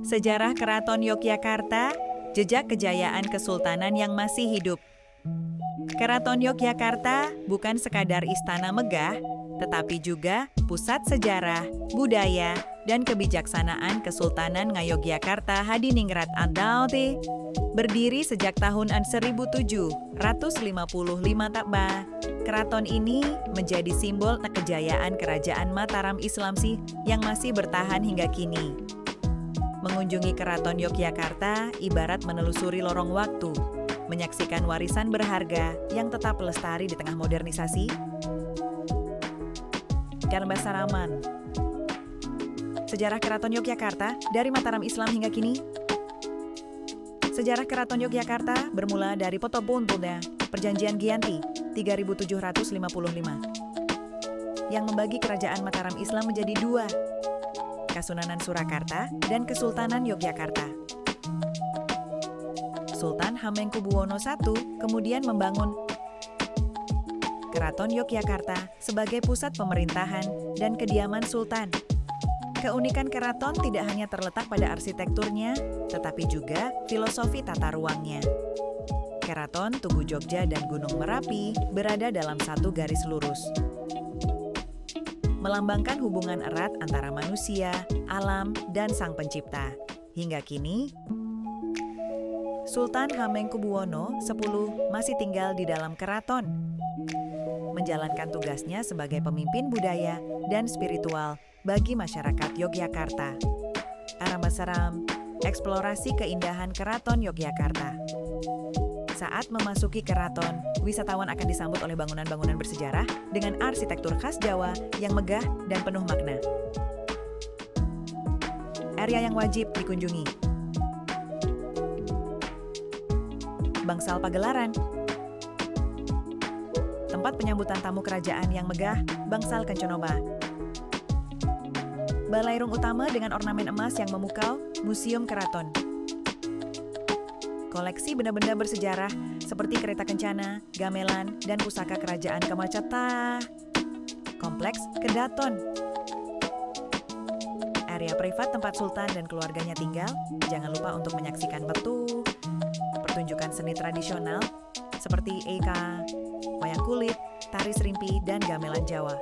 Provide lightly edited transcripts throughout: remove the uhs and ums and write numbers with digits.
Sejarah Keraton Yogyakarta, jejak kejayaan kesultanan yang masih hidup. Keraton Yogyakarta bukan sekadar istana megah, tetapi juga pusat sejarah, budaya, dan kebijaksanaan Kesultanan Ngayogyakarta Hadiningrat Andauti. Berdiri sejak tahun 1755 takba, keraton ini menjadi simbol kejayaan Kerajaan Mataram Islamsi yang masih bertahan hingga kini. Mengunjungi Keraton Yogyakarta ibarat menelusuri lorong waktu, menyaksikan warisan berharga yang tetap lestari di tengah modernisasi. Basaraman. Sejarah Keraton Yogyakarta dari Mataram Islam hingga kini. Sejarah Keraton Yogyakarta bermula dari Potobuntulnya, Perjanjian Giyanti 3755, yang membagi Kerajaan Mataram Islam menjadi dua, Kasunanan Surakarta dan Kesultanan Yogyakarta. Sultan Hamengkubuwono I kemudian membangun Keraton Yogyakarta sebagai pusat pemerintahan dan kediaman sultan. Keunikan keraton tidak hanya terletak pada arsitekturnya, tetapi juga filosofi tata ruangnya. Keraton Tugu Jogja dan Gunung Merapi berada dalam satu garis lurus, melambangkan hubungan erat antara manusia, alam, dan Sang Pencipta. Hingga kini, Sultan Hamengkubuwono X masih tinggal di dalam keraton, menjalankan tugasnya sebagai pemimpin budaya dan spiritual bagi masyarakat Yogyakarta. Arambasaram, eksplorasi keindahan Keraton Yogyakarta. Saat memasuki keraton, wisatawan akan disambut oleh bangunan-bangunan bersejarah dengan arsitektur khas Jawa yang megah dan penuh makna. Area yang wajib dikunjungi: Bangsal Pagelaran, tempat penyambutan tamu kerajaan yang megah, Bangsal Kenconoba. Balairung utama dengan ornamen emas yang memukau, Museum Keraton. Koleksi benda-benda bersejarah seperti kereta kencana, gamelan, dan pusaka kerajaan Kamacata. Kompleks Kedaton. Area privat tempat sultan dan keluarganya tinggal. Jangan lupa untuk menyaksikan pertunjukan seni tradisional seperti eka, wayang kulit, tari serimpi, dan gamelan Jawa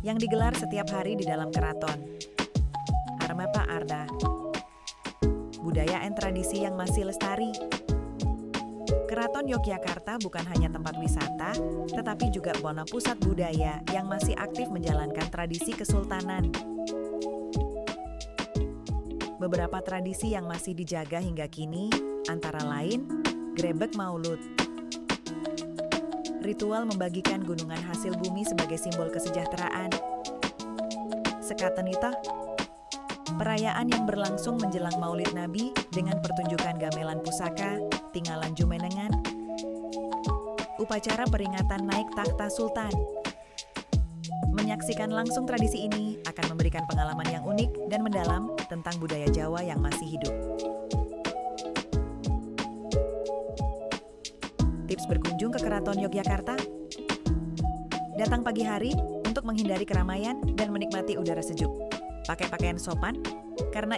yang digelar setiap hari di dalam keraton. Armapa Arda. Budaya dan tradisi yang masih lestari. Keraton Yogyakarta bukan hanya tempat wisata, tetapi juga pusat budaya yang masih aktif menjalankan tradisi kesultanan. Beberapa tradisi yang masih dijaga hingga kini, antara lain Grebek Maulud, ritual membagikan gunungan hasil bumi sebagai simbol kesejahteraan. Sekatenita, perayaan yang berlangsung menjelang Maulid Nabi dengan pertunjukan gamelan pusaka, tinggalan jumenengan. Upacara peringatan naik takhta sultan. Menyaksikan langsung tradisi ini akan memberikan pengalaman yang unik dan mendalam tentang budaya Jawa yang masih hidup. Tips berkunjung ke Keraton Yogyakarta: datang pagi hari untuk menghindari keramaian dan menikmati udara sejuk. Pakai pakaian sopan, karena